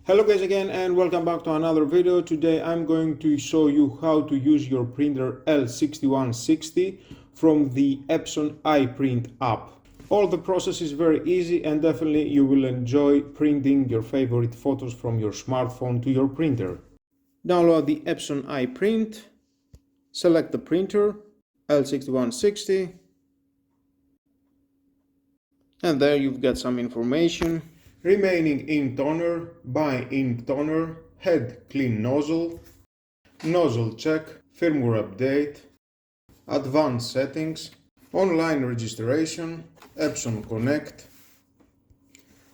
Hello guys again and welcome back to another video. Today I'm going to show you how to use your printer L6160 from the EPSON iPrint app. All the process is very easy and definitely you will enjoy printing your favorite photos from your smartphone to your printer. Download the EPSON iPrint, select the printer L6160, and there you've got some information. Remaining ink toner, by ink toner, head clean nozzle, nozzle check, firmware update, advanced settings, online registration, EPSON Connect,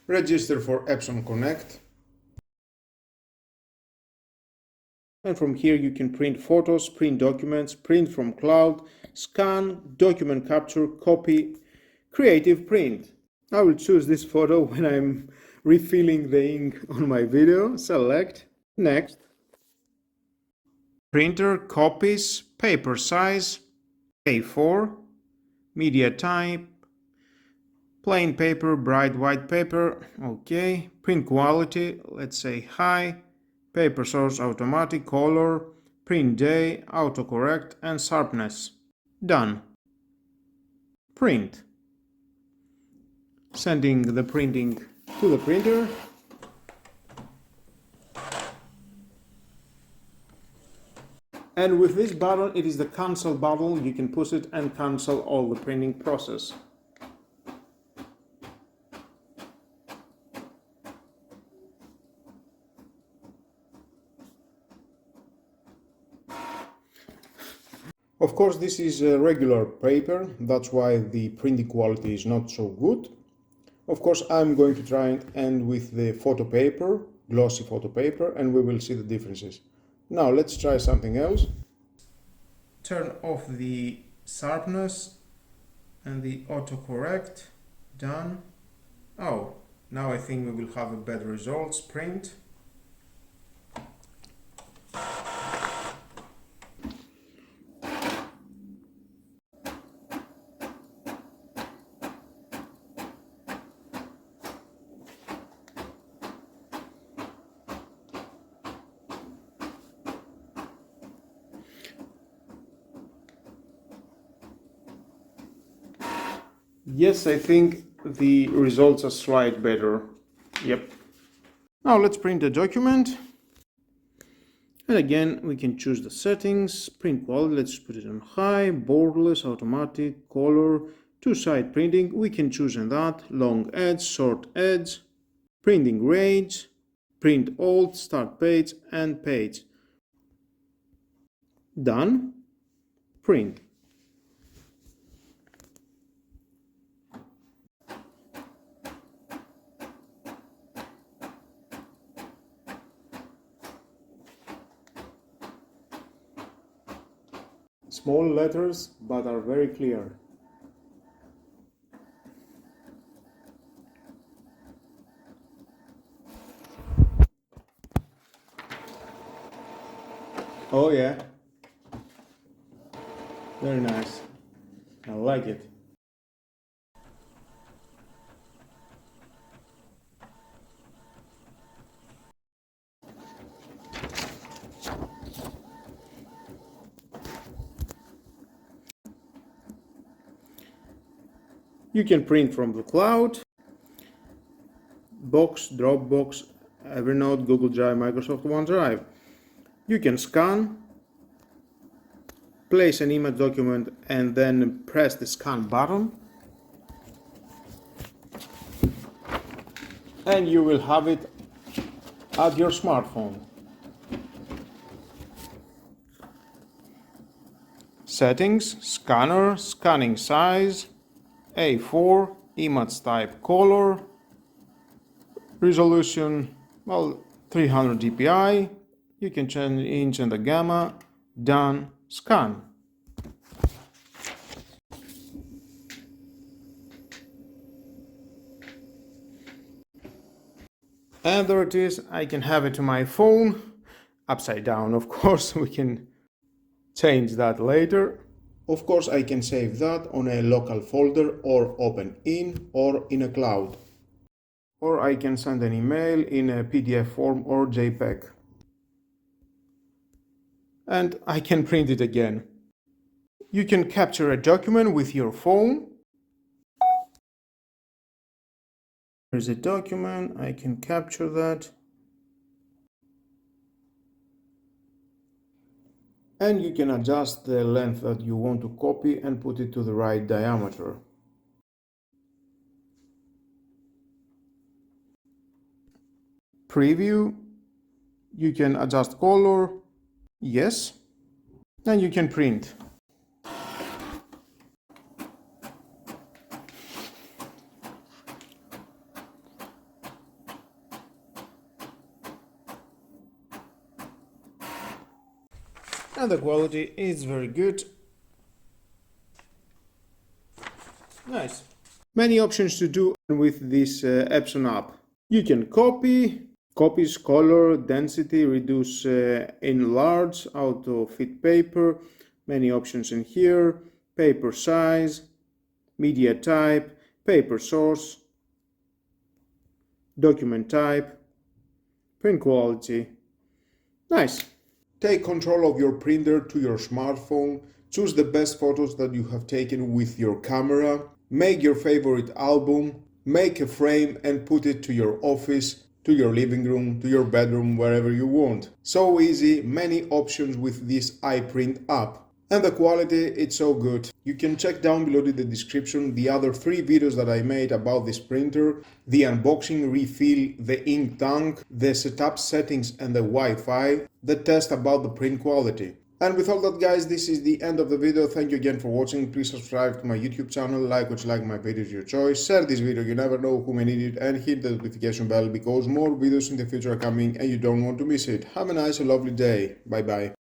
register for EPSON Connect, and from here you can print photos, print documents, print from cloud, scan, document capture, copy, creative print. I will choose this photo when I'm refilling the ink on my video. Select, next. Printer, copies, paper size, A4, media type, plain paper, bright white paper, okay. Print quality, let's say high, paper source automatic, color, print day, autocorrect, and sharpness. Done. Print. Sending the printing to the printer. And with this button, it is the cancel button. You can push it and cancel all the printing process. Of course, this is a regular paper. That's why the printing quality is not so good. Of course, I'm going to try it and with the photo paper, glossy photo paper, and we will see the differences. Now let's try something else. Turn off the sharpness and the autocorrect. Done. Oh, now I think we will have a better results. Print. Yes, I think the results are slightly better. Yep. Now let's print the document. And again, we can choose the settings. Print quality, let's put it on high, borderless, automatic, color, two-side printing. We can choose on that. Long edge, short edge, printing range, print alt, start page, and page. Done. Print. Small letters, but are very clear. Oh yeah. Very nice. I like it. You can print from the cloud, Box, Dropbox, Evernote, Google Drive, Microsoft OneDrive. You can scan, place an image document and then press the scan button. And you will have it at your smartphone. Settings, scanner, scanning size, A4, image type, color, resolution, well, 300 dpi. You can change in the gamma. Done. Scan. And there it is. I can have it to my phone, upside down, of course. We can change that later. Of course, I can save that on a local folder or open in or in a cloud. or I can send an email in a PDF form or JPEG. And I can print it again. You can capture a document with your phone. Here's a document, I can capture that. And you can adjust the length that you want to copy and put it to the right diameter. Preview. You can adjust color. Yes. And you can print. And the quality is very good. Nice. Many options to do with this EPSON app. You can copies, color, density, reduce, enlarge, auto fit paper, many options in here, paper size, media type, paper source, document type, print quality. Nice. Take control of your printer to your smartphone, choose the best photos that you have taken with your camera, make your favorite album, make a frame and put it to your office, to your living room, to your bedroom, wherever you want. So easy, many options with this iPrint app. And the quality, it's so good. You can check down below in the description the other 3 videos that I made about this printer, the unboxing, refill, the ink tank, the setup settings and the Wi-Fi, the test about the print quality. And with all that, guys, this is the end of the video. Thank you again for watching. Please subscribe to my YouTube channel, like what you like my videos, your choice, share this video, you never know who may need it, and hit the notification bell because more videos in the future are coming and you don't want to miss it. Have a nice and lovely day. Bye bye.